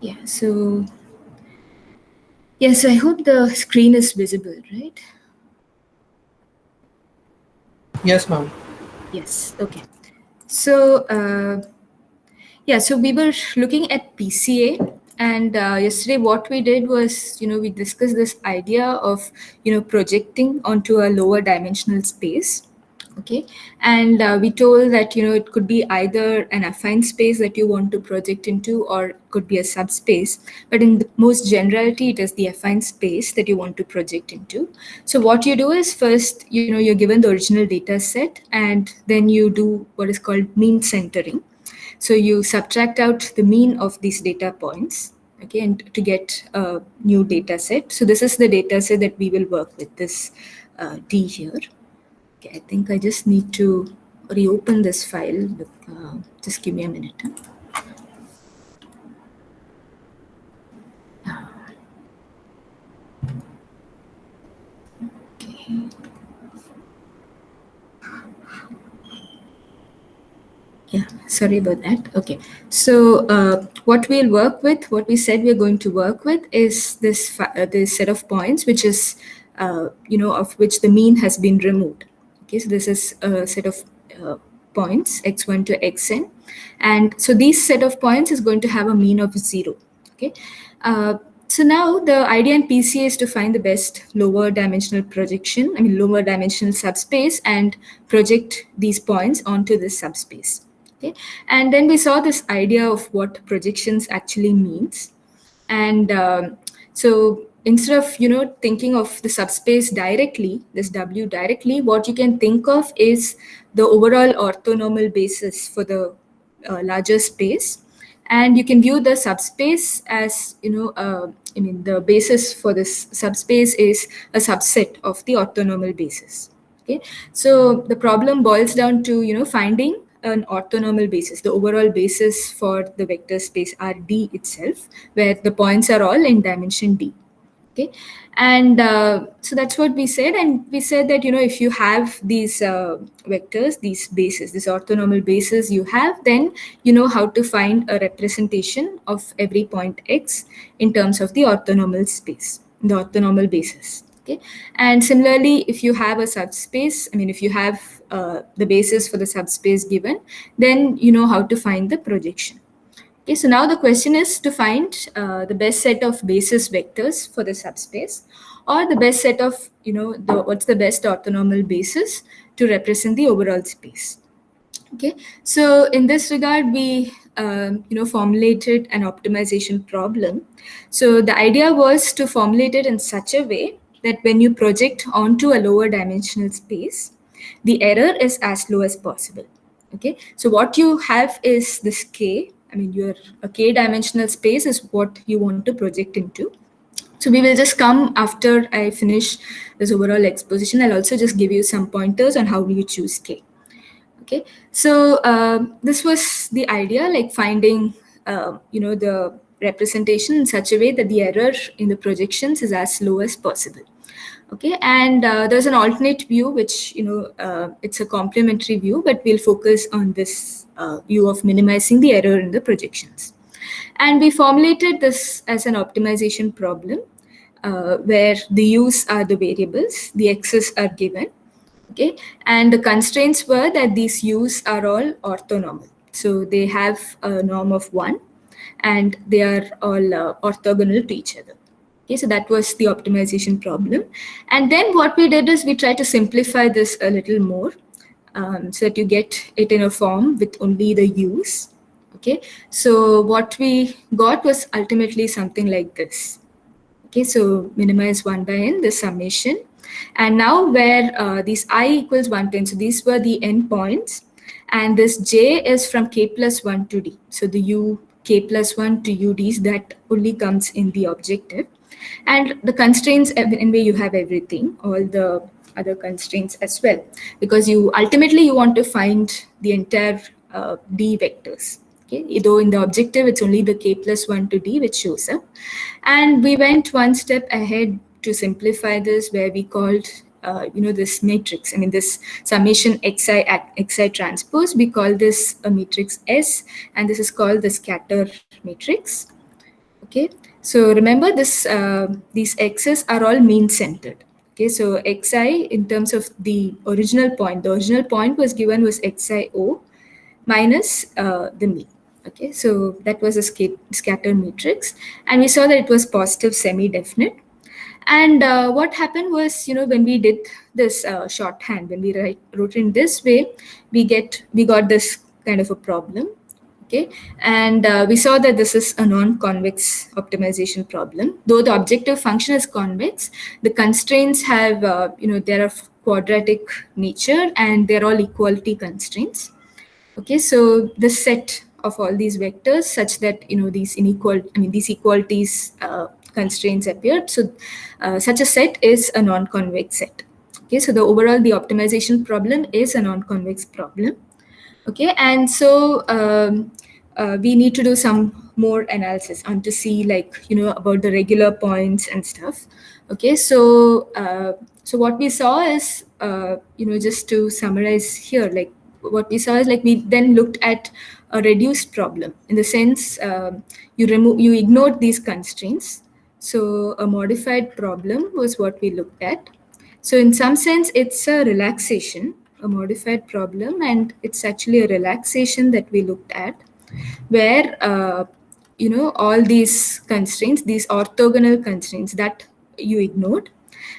Yeah, so yes, I hope the screen is visible, right? Yes, ma'am. Yes, okay. So, yeah, so we were looking at PCA, and yesterday what we did was, we discussed this idea of, projecting onto a lower dimensional space. Okay, and we told that it could be either an affine space that you want to project into, or it could be a subspace. But in the most generality, it is the affine space that you want to project into. So what you do is first, you're given the original data set, and then you do what is called mean centering. So you subtract out the mean of these data points, okay, and to get a new data set. So this is the data set that we will work with, this D here. Okay, I think I just need to reopen this file. Just give me a minute. Okay. Yeah, sorry about that. Okay, so what we'll work with, what we said we're going to work with, is this set of points, which is of which the mean has been removed. Okay, so this is a set of uh, points x1 to xn, and so this set of points is going to have a mean of 0. Okay, uh, so now the idea in PCA is to find the best lower dimensional projection, I mean lower dimensional subspace, and project these points onto this subspace. Okay, and then we saw this idea of what projections actually means, and so instead of thinking of the subspace directly, this W directly, what you can think of is the overall orthonormal basis for the larger space, and you can view the subspace as I mean the basis for this subspace is a subset of the orthonormal basis. Okay, so the problem boils down to finding an orthonormal basis, the overall basis for the vector space Rd itself, where the points are all in dimension D. Okay, and so that's what we said, and we said that if you have these vectors, these bases, this orthonormal basis you have, then you know how to find a representation of every point x in terms of the orthonormal space, the orthonormal basis. Okay, and similarly, if you have a subspace, I mean if you have the basis for the subspace given, then you know how to find the projection. Okay, so now the question is to find the best set of basis vectors for the subspace, or the best set of, what's the best orthonormal basis to represent the overall space. Okay, so in this regard, we formulated an optimization problem. So the idea was to formulate it in such a way that when you project onto a lower dimensional space, the error is as low as possible. Okay, so what you have is this k. I mean, your a k dimensional space is what you want to project into. So we will just come after I finish this overall exposition. I'll also just give you some pointers on how you choose k. Okay, so this was the idea, like finding the representation in such a way that the error in the projections is as low as possible. Okay, and there's an alternate view, which it's a complementary view, but we'll focus on this view of minimizing the error in the projections. And we formulated this as an optimization problem, where the u's are the variables, the x's are given. Okay, and the constraints were that these u's are all orthonormal, so they have a norm of 1, and they are all orthogonal to each other. Okay, so that was the optimization problem. And then what we did is we tried to simplify this a little more, so that you get it in a form with only the u's. Okay, so what we got was ultimately something like this. Okay, so minimize 1 by n, the summation. And now where these I equals 1 to n, so these were the endpoints, and this j is from k plus 1 to d. So the u k plus 1 to ud's, that only comes in the objective. And the constraints, anyway, you have everything, all the other constraints as well, because you ultimately you want to find the entire d vectors. Okay, though in the objective it's only the k plus 1 to d which shows up. And we went one step ahead to simplify this, where we called this matrix, I mean this summation xi transpose, we call this a matrix S, and this is called the scatter matrix. Okay, so remember this, these x's are all mean centered. Okay, so xi in terms of the original point was given was xio minus the mean. Okay, so that was a scatter matrix, and we saw that it was positive semi-definite. And what happened was, when we did this shorthand, when we wrote it in this way, we got this kind of a problem. Okay, and we saw that this is a non-convex optimization problem. Though the objective function is convex, the constraints have, they're of quadratic nature and they're all equality constraints. Okay, so the set of all these vectors such that these equalities constraints appeared. So such a set is a non-convex set. Okay, so the optimization problem is a non-convex problem. Okay, and so we need to do some more analysis and to see, like, about the regular points and stuff. Okay, so so what we saw is, just to summarize here, like what we saw is, like, we then looked at a reduced problem in the sense, you ignored these constraints. So a modified problem was what we looked at. So in some sense, it's a relaxation, a modified problem, and it's actually a relaxation that we looked at, where all these constraints, these orthogonal constraints that you ignored,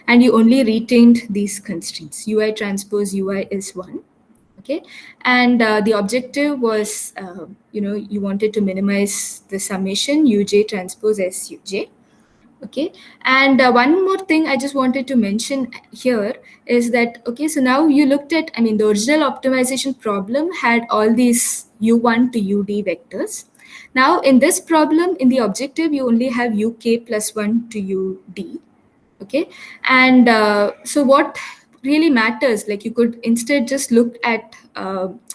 and you only retained these constraints. Ui transpose ui is one. Okay, and the objective was, you wanted to minimize the summation uj transpose suj. Okay, and one more thing I just wanted to mention here is that, okay, so now you looked at, the original optimization problem had all these u1 to ud vectors. Now in this problem, in the objective, you only have uk plus 1 to ud. Okay, and so what really matters, like, you could instead just look at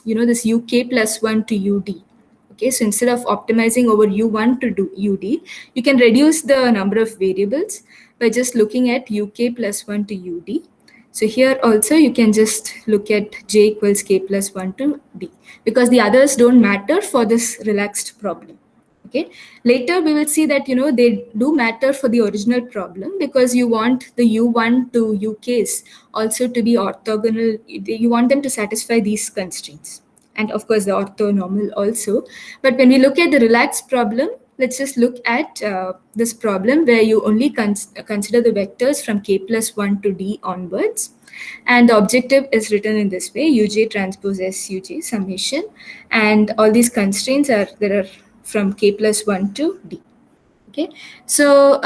this uk plus 1 to ud. Okay, so instead of optimizing over u1 to do ud, you can reduce the number of variables by just looking at uk plus 1 to ud. So here also you can just look at j equals k plus 1 to d, because the others don't matter for this relaxed problem. Okay, later we will see that, they do matter for the original problem, because you want the u1 to uk's also to be orthogonal. You want them to satisfy these constraints, and of course the orthonormal also. But when we look at the relaxed problem, let's just look at this problem where you only consider the vectors from k plus 1 to d onwards, and the objective is written in this way: uj transpose suj summation, and all these constraints are there are from k plus 1 to d. Okay, so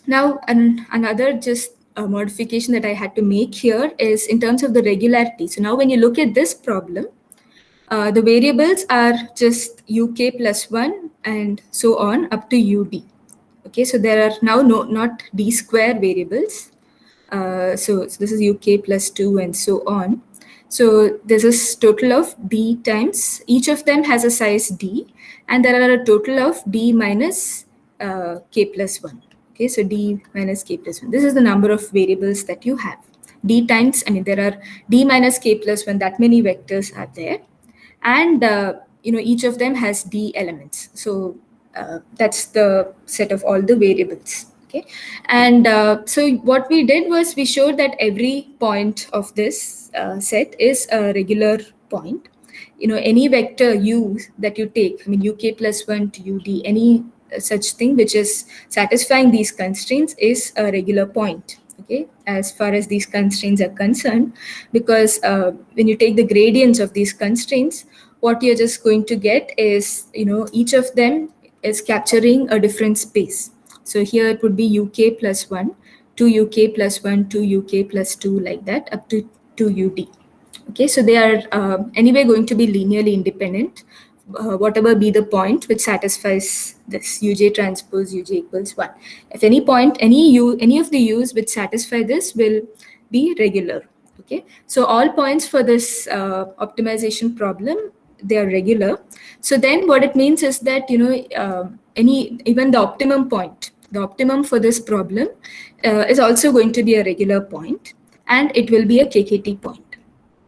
now another just modification that I had to make here is in terms of the regularity. So now when you look at this problem, the variables are just uk plus 1 and so on up to ud. Okay, so there are now not d square variables. So this is uk plus 2 and so on. So this is total of d times, each of them has a size d, and there are a total of d minus k plus 1. Okay, so d minus k plus 1. This is the number of variables that you have. D times, there are d minus k plus 1, that many vectors are there. And each of them has d elements. So that's the set of all the variables. Okay, and so what we did was we showed that every point of this set is a regular point. Any vector u that you take, uk plus 1 to ud, any such thing which is satisfying these constraints is a regular point. Okay, as far as these constraints are concerned, because when you take the gradients of these constraints, what you're just going to get is, each of them is capturing a different space. So here it would be uk plus 1, 2 uk plus 1, 2 uk plus 2, like that, up to 2 ud. Okay, so they are anyway going to be linearly independent, whatever be the point which satisfies this uj transpose uj equals 1. If any point, any of the u's which satisfy this will be regular. Okay, so all points for this optimization problem, they are regular. So then what it means is that, even the optimum point, the optimum for this problem is also going to be a regular point, and it will be a kkt point.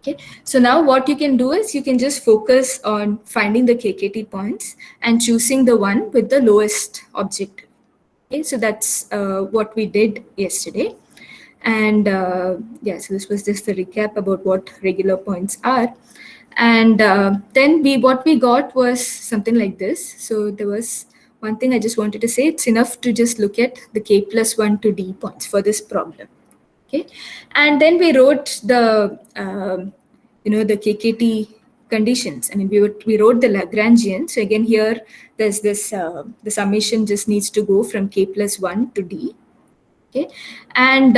Okay, so now what you can do is you can just focus on finding the KKT points and choosing the one with the lowest objective. Okay, so that's what we did yesterday. And yeah, so this was just a recap about what regular points are. And then what we got was something like this. So there was one thing I just wanted to say. It's enough to just look at the k plus 1 to d points for this problem. Okay, and then we wrote the the KKT conditions. I mean, we wrote the Lagrangian. So again, here there's this the summation just needs to go from k plus 1 to d. Okay, and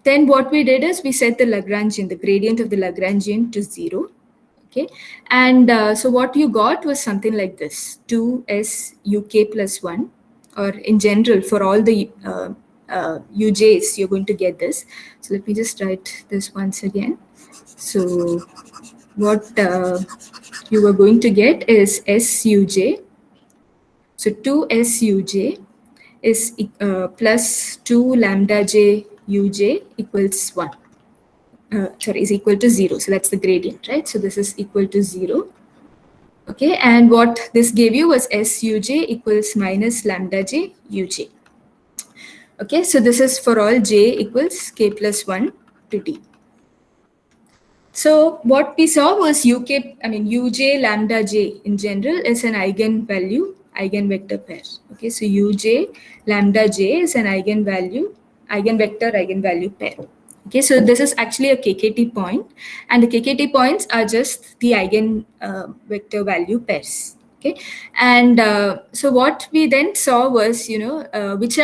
then what we did is we set the Lagrangian, the gradient of the Lagrangian, to 0. Okay, and so what you got was something like this: 2s uk plus 1, or in general for all the uj's you're going to get this. So let me just write this once again. So what you are going to get is suj. So 2suj is plus 2 lambda j uj equals 1. Sorry, is equal to 0. So that's the gradient, right? So this is equal to 0. Okay, and what this gave you was suj equals minus lambda j uj. Okay, so this is for all j equals k plus 1 to d. So what we saw was uj lambda j in general is an eigenvector pair. Okay, so uj lambda j is an eigenvalue pair. Okay, so this is actually a KKT point, and the KKT points are just the eigenvector value pairs. Okay, and so what we then saw was, which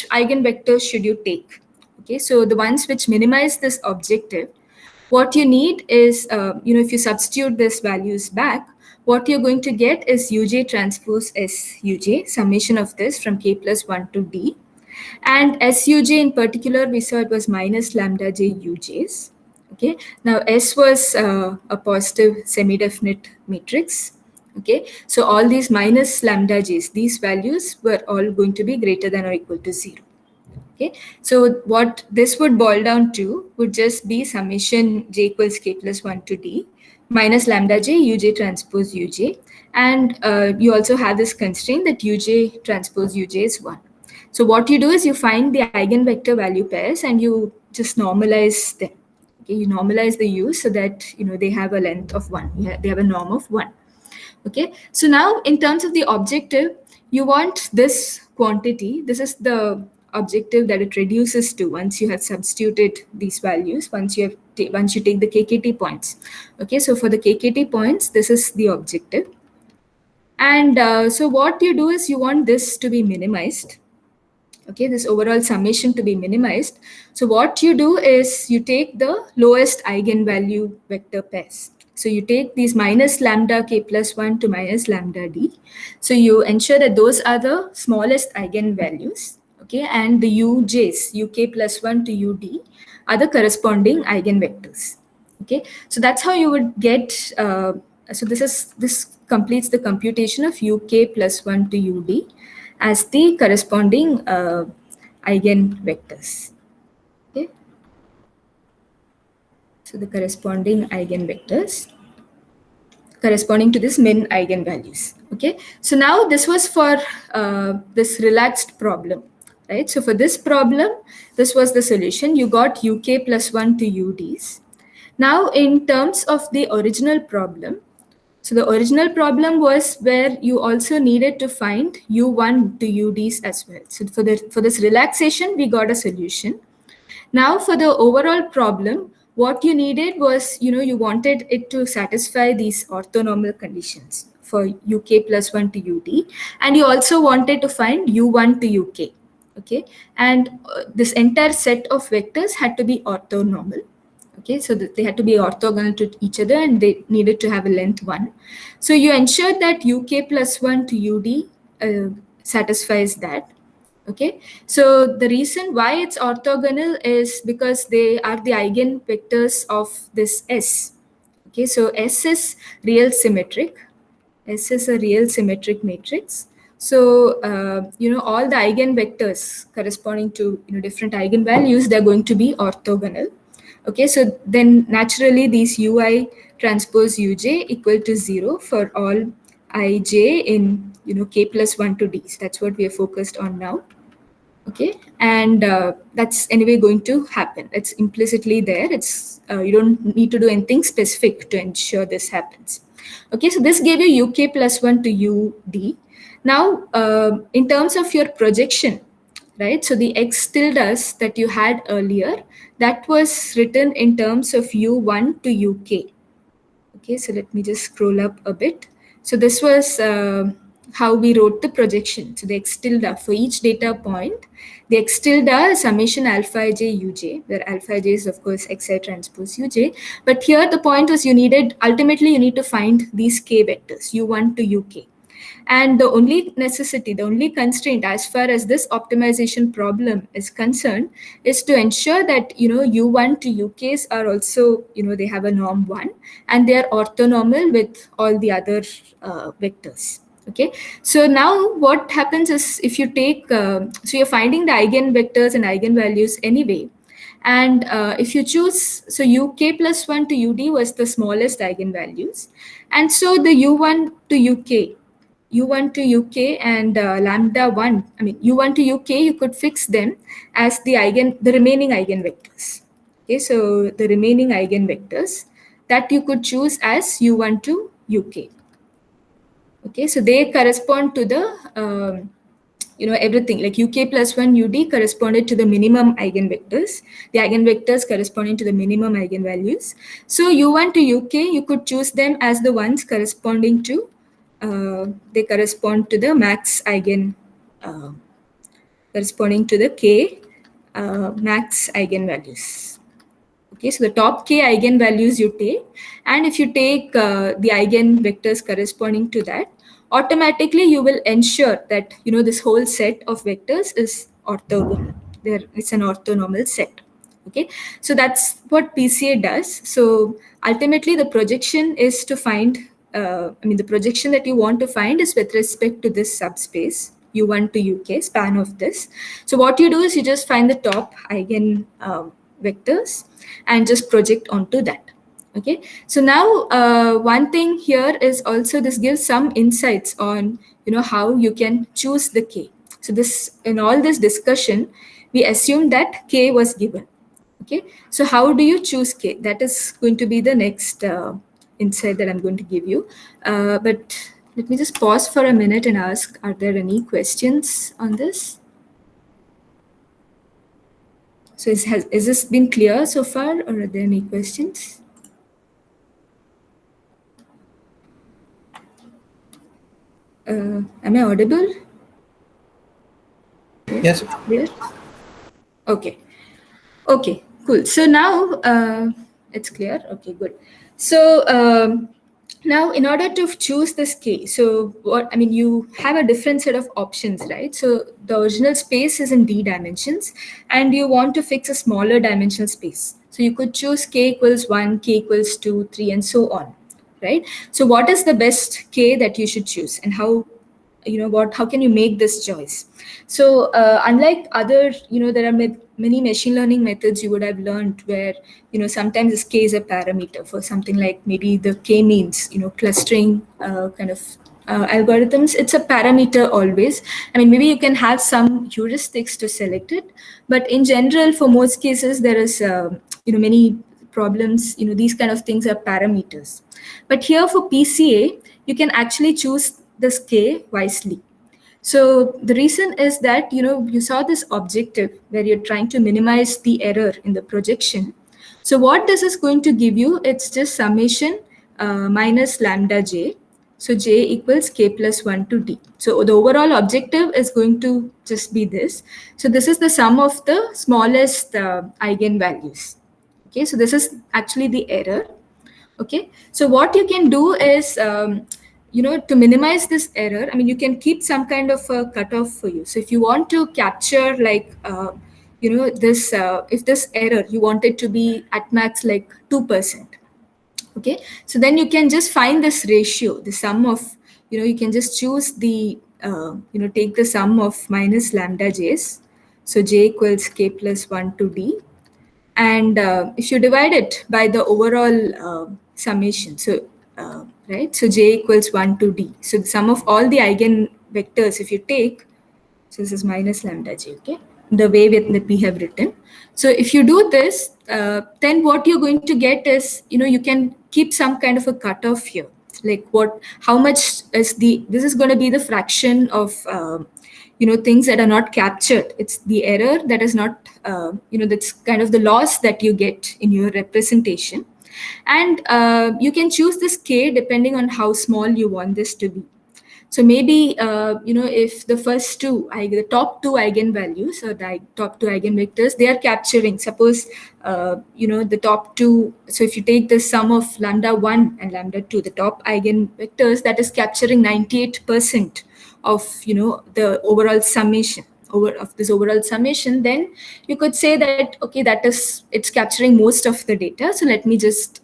eigenvectors should you take? Okay, so the ones which minimize this objective, what you need is, if you substitute these values back, what you're going to get is uj transpose suj, summation of this from k plus 1 to d. And suj in particular, we saw it was minus lambda j uj's. Okay, now S was a positive semi-definite matrix. Okay, so all these minus lambda j's, these values were all going to be greater than or equal to 0. Okay, so what this would boil down to would just be summation j equals k plus 1 to d minus lambda j uj transpose uj, and you also have this constraint that uj transpose uj is 1. So what you do is you find the eigenvector value pairs and you just normalize them. Okay, you normalize the u's so that they have a length of 1. They have a norm of 1. Okay, so now in terms of the objective, you want this quantity. This is the objective that it reduces to once you have substituted these values, once you take the KKT points. Okay, so for the KKT points, this is the objective. And so what you do is you want this to be minimized. Okay, this overall summation to be minimized. So what you do is you take the lowest eigenvalue vector pairs. So you take these minus lambda k plus 1 to minus lambda d. So you ensure that those are the smallest eigenvalues. Okay, and the uj's, uk plus 1 to ud, are the corresponding eigenvectors. Okay, so that's how you would get, so this completes the computation of uk plus 1 to ud as the corresponding eigenvectors. Okay, so the corresponding eigenvectors corresponding to this min eigenvalues. Okay, so now this was for this relaxed problem, right? So for this problem, this was the solution. You got uk plus 1 to uds. Now in terms of the original problem, so the original problem was where you also needed to find u1 to uds as well. So for this relaxation, we got a solution. Now for the overall problem, what you needed was, you wanted it to satisfy these orthonormal conditions for uk plus 1 to ud, and you also wanted to find u1 to uk. Okay, and this entire set of vectors had to be orthonormal. Okay, so that they had to be orthogonal to each other and they needed to have a length 1. So you ensured that uk plus 1 to ud satisfies that. Okay, so the reason why it's orthogonal is because they are the eigenvectors of this S. Okay, so S is real symmetric. S is a real symmetric matrix. So, all the eigenvectors corresponding to different eigenvalues, they're going to be orthogonal. Okay, so then naturally these ui transpose uj equal to 0 for all ij in k plus 1 to d. So that's what we are focused on now. Okay, and that's anyway going to happen. It's implicitly there. It's you don't need to do anything specific to ensure this happens. Okay, so this gave you uk plus 1 to ud. Now in terms of your projection, right, so the x tildes that you had earlier, that was written in terms of u1 to uk. Okay, so let me just scroll up a bit. So this was how we wrote the projection. So the x tilde for each data point, the x tilde is summation alpha ij uj, where alpha ij is of course xi transpose uj. But here the point was ultimately you need to find these k vectors, u1 to uk. And the only necessity, the only constraint as far as this optimization problem is concerned is to ensure that u1 to uk's are also they have a norm 1 and they are orthonormal with all the other vectors. Okay, so now what happens is if you take so you're finding the eigenvectors and eigenvalues anyway, and if you choose, so uk plus 1 to ud was the smallest eigenvalues, and so the u1 to uk, u1 to uk and lambda 1, I mean u1 to uk, you could fix them as the remaining eigenvectors. Okay, so the remaining eigenvectors that you could choose as u1 to uk. Okay, so they correspond to the everything like uk plus 1 ud corresponded to the minimum eigenvectors, the eigenvectors corresponding to the minimum eigenvalues. So u1 to uk, you could choose them as the ones corresponding to they correspond to the max eigen corresponding to the k max eigenvalues. Okay, so the top k eigenvalues you take, and if you take the eigenvectors corresponding to that, automatically you will ensure that this whole set of vectors is orthogonal. It's an orthonormal set. Okay, so that's what PCA does. So ultimately the projection is to find the projection that you want to find is with respect to this subspace u1 to uk span of this. So what you do is you just find the top eigen vectors and just project onto that. Okay, so now one thing here is also this gives some insights on how you can choose the k. So this, in all this discussion, we assumed that k was given. Okay, so how do you choose k? That is going to be the next insight that I'm going to give you. But let me just pause for a minute and ask, are there any questions on this? So is this been clear so far, or are there any questions? Am I audible? Yes, ma'am. Clear? Okay. Okay, cool. So now it's clear. Okay, good. So now in order to choose this k, so what I mean, you have a different set of options, right? So the original space is in d dimensions, and you want to fix a smaller dimensional space. So you could choose k equals 1, k equals 2, 3, and so on, right? So what is the best k that you should choose, and how can you make this choice? So unlike other, there are many machine learning methods you would have learned where sometimes this k is a parameter for something like maybe the k means clustering kind of algorithms. It's a parameter always. I mean, maybe you can have some heuristics to select it, but in general for most cases there is many problems, these kind of things are parameters. But here for PCA, you can actually choose this k wisely. So the reason is that you saw this objective where you're trying to minimize the error in the projection. So what this is going to give you, it's just summation minus lambda j. So j equals k plus 1 to d. So the overall objective is going to just be this. So this is the sum of the smallest eigenvalues. Okay, so this is actually the error. Okay, so what you can do is to minimize this error, I mean, you can keep some kind of a cutoff for you. So if you want to capture like this if this error you want it to be at max like 2%. Okay, so then you can just find this ratio, the sum of you can just choose the take the sum of minus lambda j's. So j equals k plus 1 to d, And if you divide it by the overall summation, so right, so j equals 1 to d. So the sum of all the eigenvectors, if you take, so this is minus lambda j, okay, the way that we have written. So if you do this, then what you're going to get is, you can keep some kind of a cutoff here. Like how much is this is going to be the fraction of, things that are not captured. It's the error that is not, that's kind of the loss that you get in your representation. And you can choose this k depending on how small you want this to be. So maybe, if the top two eigenvalues or the top two eigenvectors, they are capturing, suppose, the top two. So if you take the sum of lambda 1 and lambda 2, the top eigenvectors, that is capturing 98% of, the overall summation of this overall summation, then you could say that, okay, it's capturing most of the data. So let me just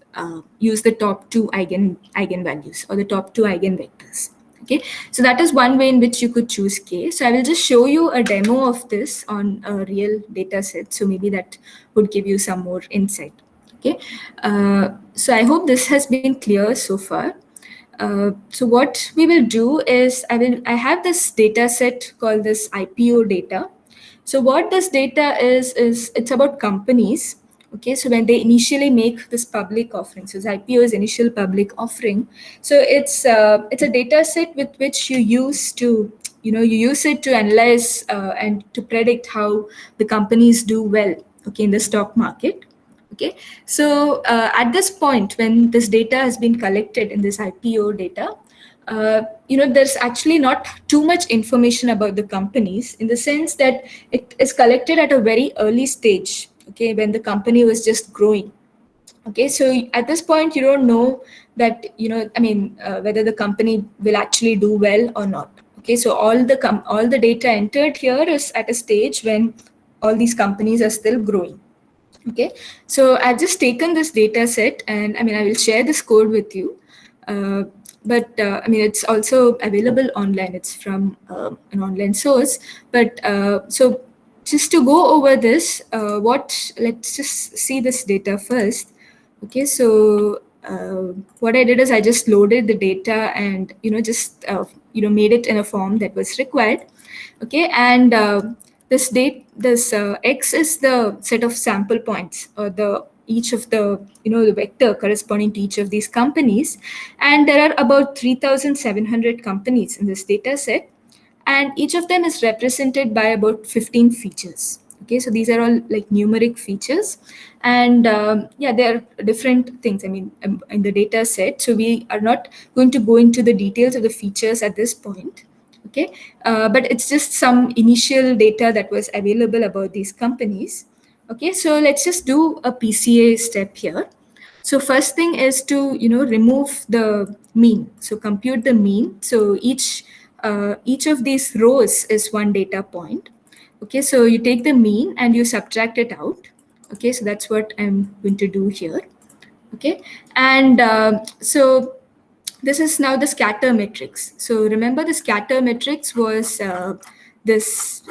use the top two eigenvalues or the top two eigenvectors. Okay, so that is one way in which you could choose k. So I will just show you a demo of this on a real data set. So maybe that would give you some more insight. Okay, so I hope this has been clear so far. So what we will do is I have this data set called this IPO data. So what this data is it's about companies. Okay, so when they initially make this public offering, so IPO is initial public offering. So it's a data set with which you use it to analyze and to predict how the companies do well, okay, in the stock market. Okay, so at this point, when this data has been collected in this IPO data, there's actually not too much information about the companies, in the sense that it is collected at a very early stage, okay, when the company was just growing. Okay, so at this point, you don't know that, whether the company will actually do well or not. Okay, so all the data entered here is at a stage when all these companies are still growing. Okay, so I've just taken this data set, and I will share this code with you. Uh, but it's also available online. It's from an online source. But so just to go over this, let's just see this data first. Okay, so what I did is I just loaded the data and just made it in a form that was required. Okay, and this x is the set of sample points, or the each of the vector corresponding to each of these companies. And there are about 3,700 companies in this data set, and each of them is represented by about 15 features. Okay, so these are all like numeric features. And yeah, there are different things, in the data set. So we are not going to go into the details of the features at this point. Okay, but it's just some initial data that was available about these companies. Okay, so let's just do a PCA step here. So first thing is to remove the mean. So compute the mean. So each of these rows is one data point. Okay, so you take the mean and you subtract it out. Okay, so that's what I'm going to do here. Okay, and so this is now the scatter matrix. So remember, the scatter matrix was this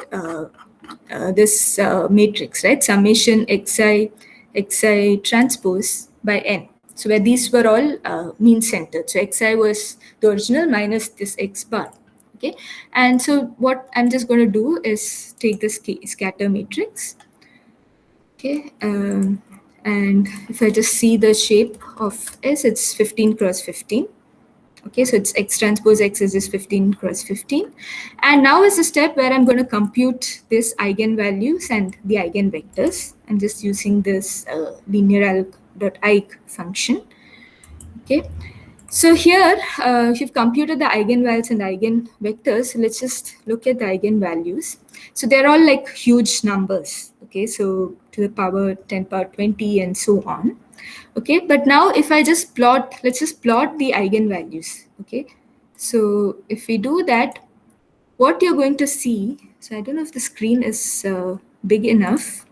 matrix, right? Summation xi transpose by n. So where these were all mean centered. So xi was the original minus this x bar. Okay, and so what I'm just going to do is take this scatter matrix. Okay, and if I just see the shape of S, it's 15 cross 15. Okay, so it's x transpose x is just 15 cross 15. And now is the step where I'm going to compute this eigenvalues and the eigenvectors. I'm just using this linearalg.eig function. Okay, so here you've computed the eigenvalues and eigenvectors. So let's just look at the eigenvalues. So they're all like huge numbers. Okay, so to the power 10 power 20 and so on. Okay, but now if I just let's just plot the eigenvalues. Okay, so if we do that, what you're going to see, so I don't know if the screen is big enough.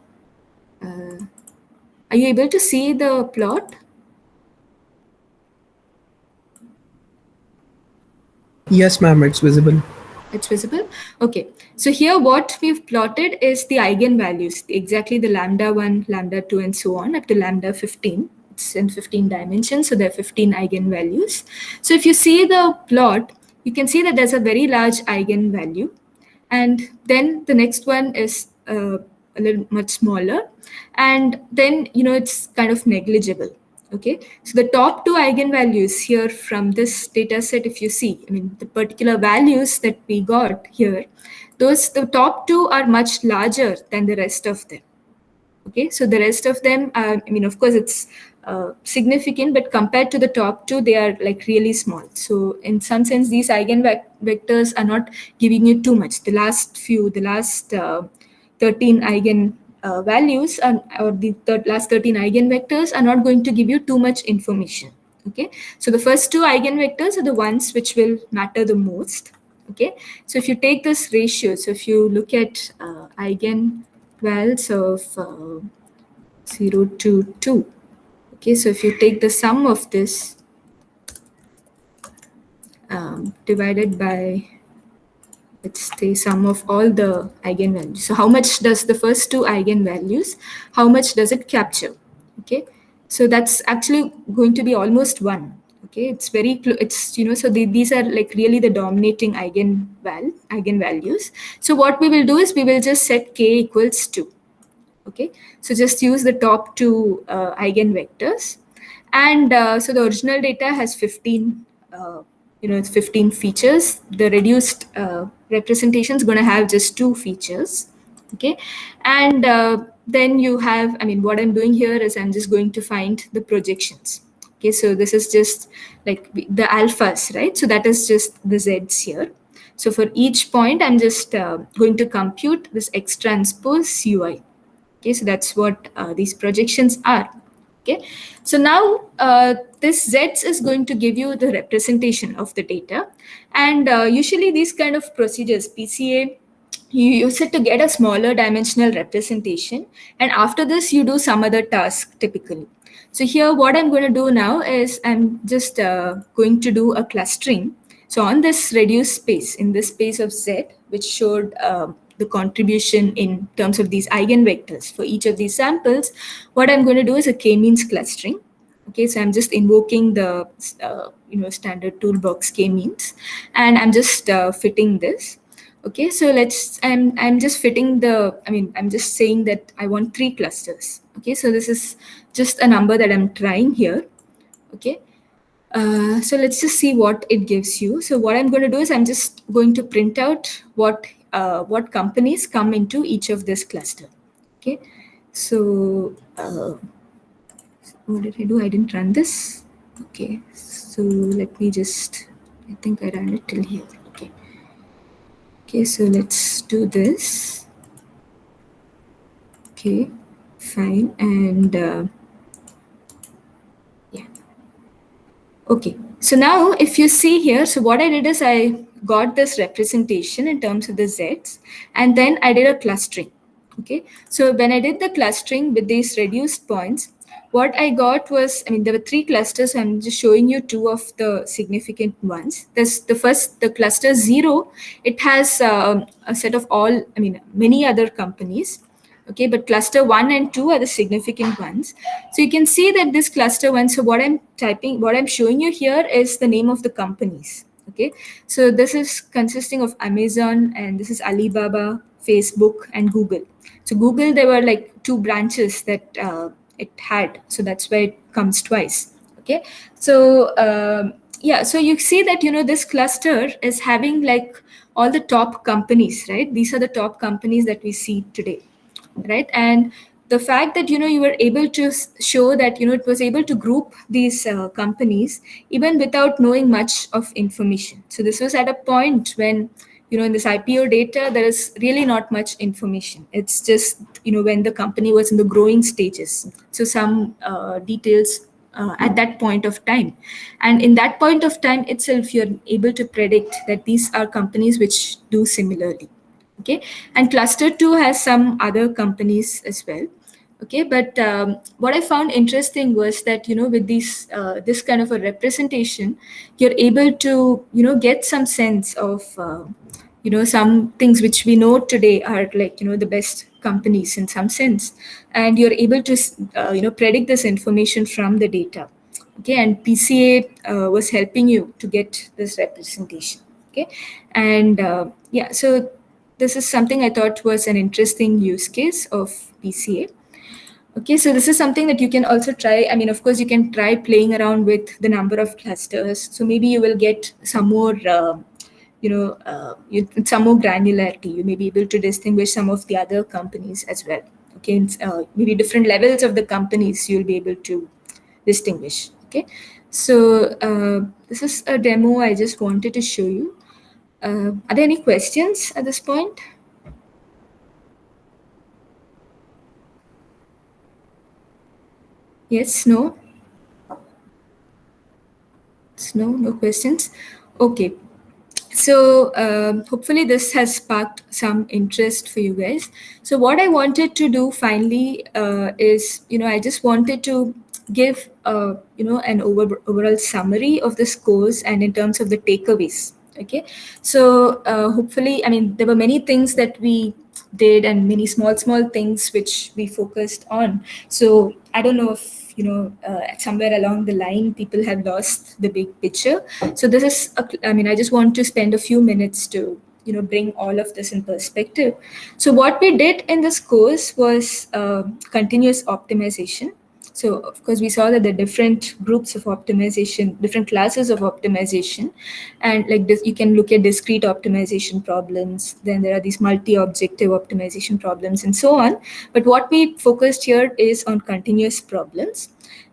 Are you able to see the plot? Yes, ma'am, it's visible. It's visible? Okay. So here what we've plotted is the eigenvalues, exactly the lambda 1, lambda 2, and so on up to lambda 15. It's in 15 dimensions, so there are 15 eigenvalues. So if you see the plot, you can see that there's a very large eigenvalue. And then the next one is a little much smaller. And then, it's kind of negligible. Okay, so the top two eigenvalues here from this data set, if you see, I mean, the particular values that we got here, the top two are much larger than the rest of them. Okay, so the rest of them, I mean, of course, it's significant, but compared to the top two, they are like really small. So in some sense, these eigenvectors are not giving you too much. The last 13 eigen values or the last 13 eigenvectors are not going to give you too much information. Okay, so the first two eigenvectors are the ones which will matter the most. Okay, so if you take this ratio, so if you look at eigenvalues of 0 to 2, okay, so if you take the sum of this divided by, let's say, sum of all the eigenvalues. So how much does the first two eigenvalues, how much does it capture? Okay, so that's actually going to be almost 1. Okay, it's very it's, so these are like really the dominating eigenvalues. So what we will do is we will just set k equals 2. Okay, so just use the top two eigenvectors. And so the original data has 15 it's 15 features. The reduced representation is going to have just 2 features. Okay, and then you have, I mean, what I'm doing here is I'm just going to find the projections. Okay, so this is just like the alphas, right? So that is just the z's here. So for each point, I'm just going to compute this x transpose ui. Okay, so that's what these projections are. Okay, so now this z's is going to give you the representation of the data. And usually these kind of procedures, PCA, you use it to get a smaller dimensional representation, and after this you do some other task typically. So here what I'm going to do now is I'm just going to do a clustering. So on this reduced space, in this space of z, which showed the contribution in terms of these eigenvectors for each of these samples, what I'm going to do is a k-means clustering. Okay, so I'm just invoking the standard toolbox k-means, and I'm just fitting this. Okay, so I'm just fitting I'm just saying that I want 3 clusters. Okay, so this is just a number that I'm trying here. Okay, so let's just see what it gives you. So what I'm going to do is I'm just going to print out what companies come into each of this cluster. Okay, so what did I do? I didn't run this. Okay, so let me just, I think I ran it till here. Okay. Okay, so let's do this. Okay, fine. And yeah. Okay, so now if you see here, so what I did is I got this representation in terms of the z's, and then I did a clustering. Okay, so when I did the clustering with these reduced points, what I got was, I mean, there were 3 clusters. So I'm just showing you 2 of the significant ones. There's the cluster 0. It has a set of all, I mean, many other companies. Okay, but cluster 1 and 2 are the significant ones. So you can see that this cluster 1, so what I'm showing you here is the name of the companies. Okay, so this is consisting of Amazon, and this is Alibaba, Facebook, and Google. So Google, there were like 2 branches that it had, so that's why it comes twice. Okay, so yeah, so you see that this cluster is having like all the top companies, right? These are the top companies that we see today, right? And the fact that you were able to show that it was able to group these companies even without knowing much of information. So this was at a point when in this IPO data there is really not much information. It's just when the company was in the growing stages, so some details at that point of time. And in that point of time itself, you're able to predict that these are companies which do similarly. Okay, and cluster 2 has some other companies as well. Okay, but what I found interesting was that with this kind of a representation, you're able to get some sense of some things which we know today are like, the best companies in some sense. And you're able to, predict this information from the data. Okay, and PCA was helping you to get this representation. Okay, and yeah, so this is something I thought was an interesting use case of PCA. Okay, so this is something that you can also try. I mean, of course, you can try playing around with the number of clusters. So maybe you will get some more, some more granularity. You may be able to distinguish some of the other companies as well. Okay, and, maybe different levels of the companies you'll be able to distinguish. Okay, so this is a demo I just wanted to show you. Are there any questions at this point? Yes, no? No questions? Okay. So hopefully this has sparked some interest for you guys. So what I wanted to do finally is, I just wanted to give, an overall summary of this course and in terms of the takeaways. Okay. So hopefully, I mean, there were many things that we did and many small things which we focused on. So I don't know if, somewhere along the line, people have lost the big picture. So this is, I mean, I just want to spend a few minutes to, bring all of this in perspective. So what we did in this course was continuous optimization. So of course we saw that the different groups of optimization, different classes of optimization, and like this, you can look at discrete optimization problems. Then there are these multi-objective optimization problems and so on. But what we focused here is on continuous problems.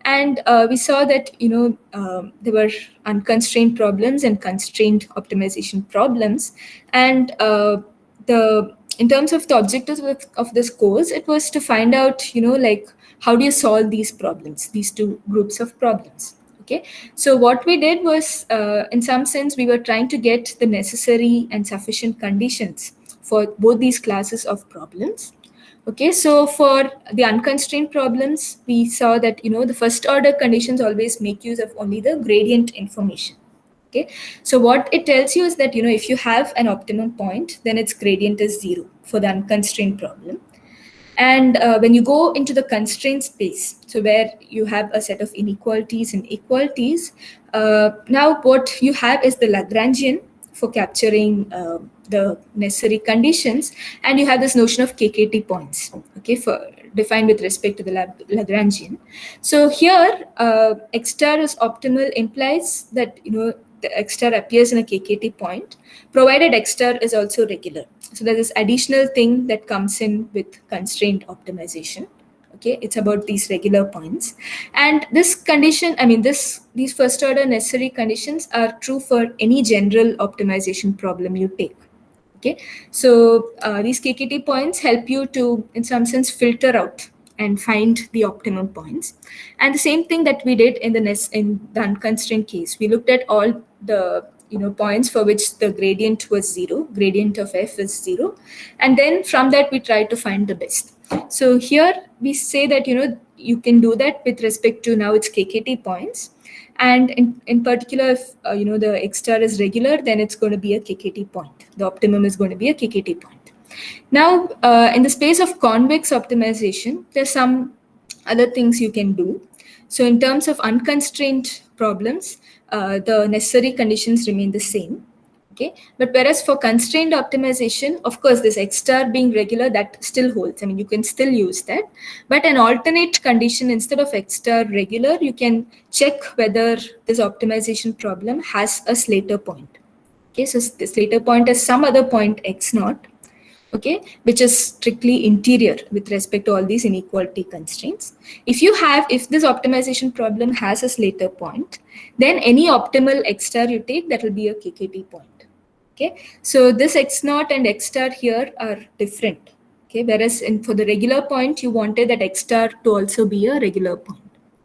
And we saw that, there were unconstrained problems and constrained optimization problems. And the in terms of the objectives of this course, it was to find out, like how do you solve these problems, these two groups of problems. Okay, so what we did was, in some sense, we were trying to get the necessary and sufficient conditions for both these classes of problems. Okay, so for the unconstrained problems, we saw that, the first order conditions always make use of only the gradient information. Okay, so what it tells you is that, if you have an optimum point, then its gradient is 0 for the unconstrained problem. And when you go into the constraint space, so where you have a set of inequalities and equalities, now what you have is the Lagrangian for capturing the necessary conditions, and you have this notion of KKT points, okay, for defined with respect to the Lagrangian. So here, X star is optimal implies that, the X star appears in a KKT point, provided X star is also regular. So there's this additional thing that comes in with constraint optimization. Okay, it's about these regular points. And this condition, I mean, these first order necessary conditions are true for any general optimization problem you take. Okay, so these KKT points help you to, in some sense, filter out and find the optimum points. And the same thing that we did in the unconstrained case, we looked at all the points for which the gradient was 0, gradient of f is 0, and then from that we tried to find the best. So here we say that you can do that with respect to now its KKT points. And in particular, if the X star is regular, then it's going to be a KKT point. The optimum is going to be a KKT point. Now, in the space of convex optimization, there's some other things you can do. So in terms of unconstrained problems, the necessary conditions remain the same. Okay, but whereas for constrained optimization, of course, this X star being regular, that still holds. I mean, you can still use that. But an alternate condition, instead of X star regular, you can check whether this optimization problem has a Slater point. Okay, so the Slater point is some other point X naught, okay, which is strictly interior with respect to all these inequality constraints. If this optimization problem has a Slater point, then any optimal X star you take, that will be a KKT point. Okay, so this X naught and X star here are different. Okay, whereas for the regular point, you wanted that X star to also be a regular point.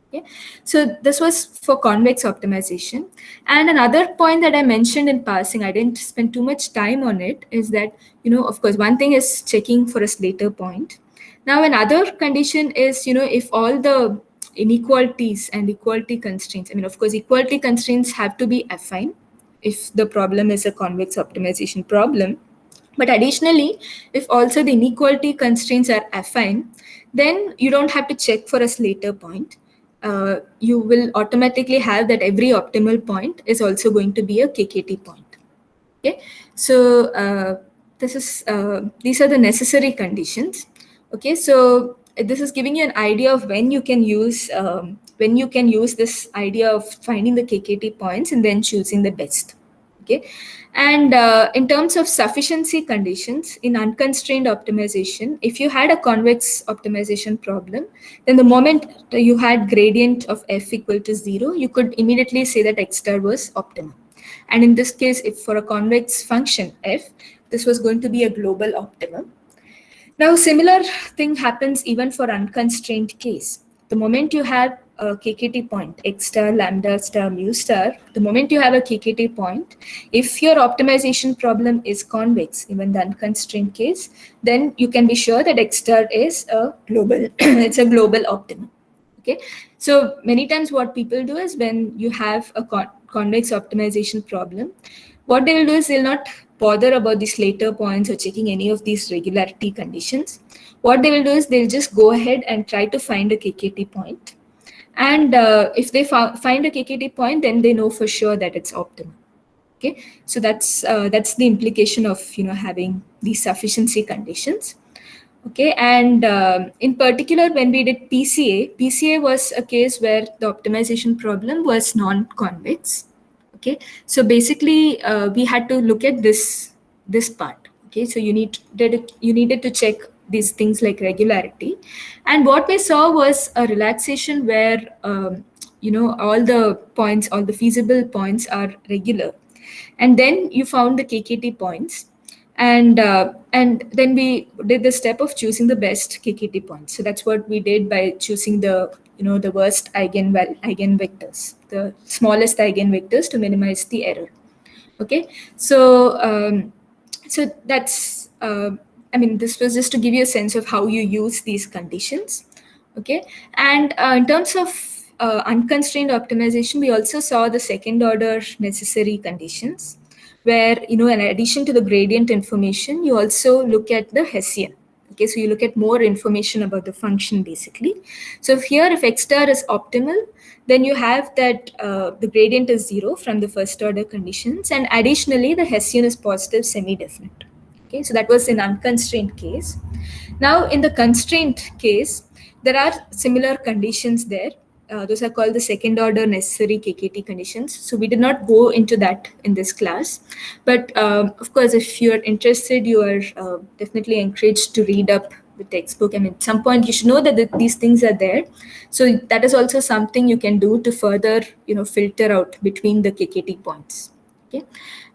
Okay, so this was for convex optimization. And another point that I mentioned in passing, I didn't spend too much time on it, is that, of course, one thing is checking for a Slater point. Now, another condition is, if all the inequalities and equality constraints, I mean, of course, equality constraints have to be affine if the problem is a convex optimization problem. But additionally, if also the inequality constraints are affine, then you don't have to check for a Slater point. You will automatically have that every optimal point is also going to be a KKT point. Okay, so these are the necessary conditions. Okay, so this is giving you an idea of when you can use this idea of finding the KKT points and then choosing the best. Okay, and in terms of sufficiency conditions in unconstrained optimization, if you had a convex optimization problem, then the moment you had gradient of f equal to 0, you could immediately say that x star was optimal. And in this case, if for a convex function f, this was going to be a global optimum. Now, similar thing happens even for unconstrained case. The moment you have a KKT point, x star, lambda star, mu star, the moment you have a KKT point, if your optimization problem is convex, even the unconstrained case, then you can be sure that x star is a global, it's a global optimum. Okay, so many times what people do is when you have a convex optimization problem, what they will do is they'll not bother about the Slater points or checking any of these regularity conditions. What they will do is they'll just go ahead and try to find a KKT point. And if they find a KKT point, then they know for sure that it's optimal. Okay, so that's the implication of having these sufficiency conditions. Okay, and in particular, when we did PCA was a case where the optimization problem was non-convex. Okay, so basically, we had to look at this part. Okay, so you needed to check these things like regularity, and what we saw was a relaxation where all the feasible points are regular, and then you found the KKT points, and then we did the step of choosing the best KKT points. So that's what we did by choosing the worst eigenvectors, the smallest eigenvectors to minimize the error. Okay, so so that's I mean, this was just to give you a sense of how you use these conditions. Okay, and in terms of unconstrained optimization, we also saw the second order necessary conditions, where in addition to the gradient information, you also look at the Hessian. Okay, so you look at more information about the function basically. So if x star is optimal, then you have that the gradient is 0 from the first order conditions, and additionally the Hessian is positive semi-definite. Okay, so that was in unconstrained case. Now in the constraint case, there are similar conditions there. Those are called the second order necessary KKT conditions. So we did not go into that in this class. But of course, if you're interested, you are definitely encouraged to read up the textbook. I mean, at some point you should know that these things are there. So that is also something you can do to further, filter out between the KKT points. Okay.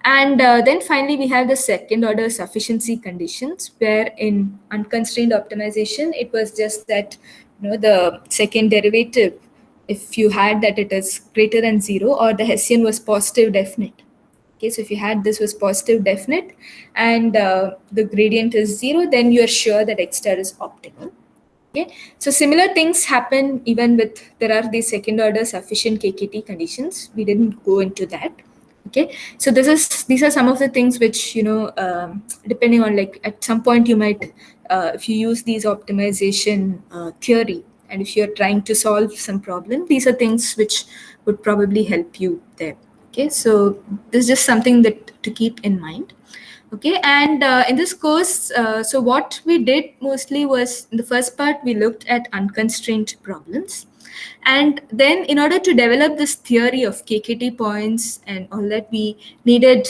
And then finally, we have the second order sufficiency conditions, where in unconstrained optimization, it was just that the second derivative, if you had that it is greater than 0, or the Hessian was positive definite. Okay, so if you had this was positive definite and the gradient is 0, then you are sure that x star is optimal. Okay, so similar things happen even with, there are these second order sufficient KKT conditions. We didn't go into that. Okay, so these are some of the things which depending on, like, at some point you might if you use these optimization theory, and if you're trying to solve some problem, these are things which would probably help you there. Okay, so this is just something that to keep in mind. Okay, and in this course, so what we did mostly was, in the first part, we looked at unconstrained problems. And then in order to develop this theory of KKT points and all that, we needed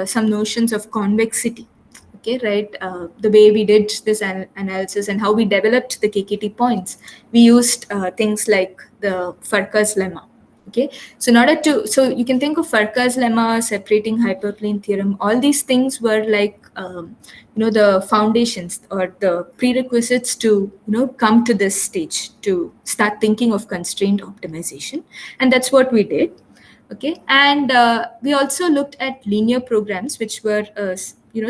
some notions of convexity. Okay, right? The way we did this analysis and how we developed the KKT points, we used things like the Farka's lemma. Okay, so in order to, so you can think of Farka's lemma, separating hyperplane theorem. All these things were like the foundations or the prerequisites to come to this stage to start thinking of constraint optimization, and that's what we did. Okay, and we also looked at linear programs, which were a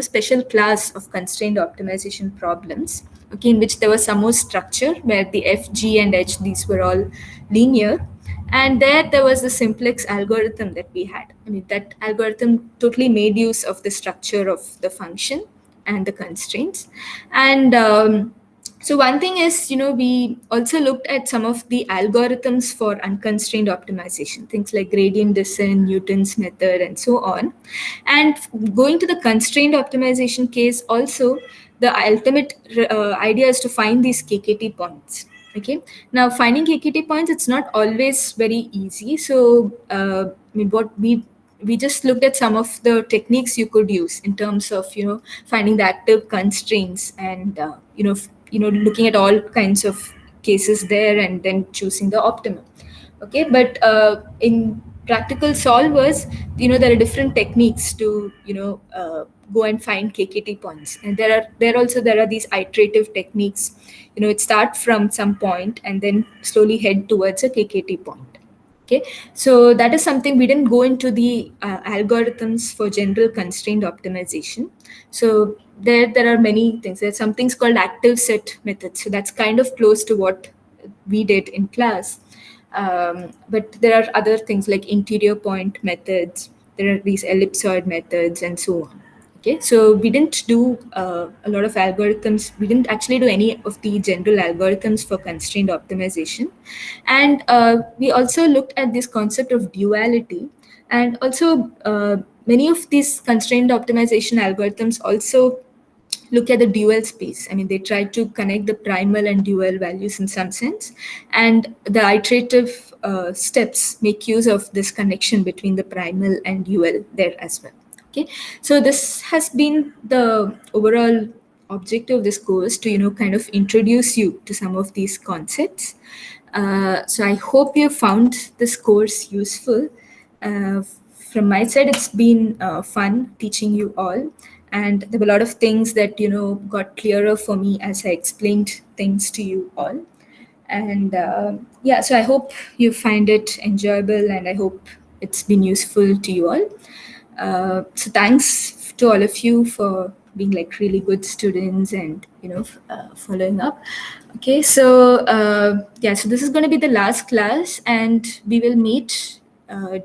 special class of constraint optimization problems. Okay, in which there was some more structure, where the f, g, and h, these were all linear, and there was the simplex algorithm that we had. I mean, that algorithm totally made use of the structure of the function, and the constraints. And so one thing is, we also looked at some of the algorithms for unconstrained optimization, things like gradient descent, Newton's method, and so on. And going to the constrained optimization case also, the ultimate idea is to find these KKT points. Okay. Now, finding KKT points, it's not always very easy. So, what we just looked at some of the techniques you could use in terms of finding the active constraints and looking at all kinds of cases there and then choosing the optimum. Okay, but in practical solvers, there are different techniques to go and find KKT points, and there are these iterative techniques. It starts from some point and then slowly head towards a KKT point. Okay, so that is something we didn't go into the algorithms for general constrained optimization. So there are many things. There's some things called active set methods. So that's kind of close to what we did in class. But there are other things like interior point methods. There are these ellipsoid methods and so on. Okay, so we didn't do a lot of algorithms. We didn't actually do any of the general algorithms for constrained optimization. And we also looked at this concept of duality. And also, many of these constrained optimization algorithms also look at the dual space. I mean, they try to connect the primal and dual values in some sense. And the iterative steps make use of this connection between the primal and dual there as well. Okay, so this has been the overall objective of this course, to kind of introduce you to some of these concepts. So I hope you found this course useful. Uh, from my side, it's been fun teaching you all, and there were a lot of things that got clearer for me as I explained things to you all. And yeah, so I hope you find it enjoyable, and I hope it's been useful to you all. So thanks to all of you for being like really good students and following up. Okay, so yeah, so this is going to be the last class, and we will meet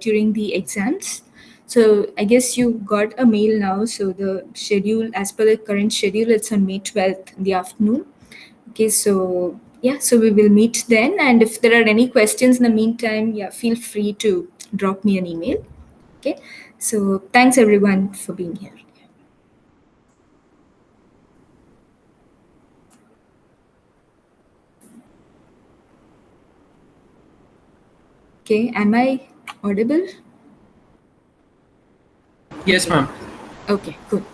during the exams. So I guess you got a mail now. So the schedule, as per the current schedule, it's on May 12th in the afternoon. Okay, so yeah, so we will meet then. And if there are any questions in the meantime, yeah, feel free to drop me an email. Okay, so thanks everyone for being here. Okay, am I audible? Yes, ma'am. Okay, good.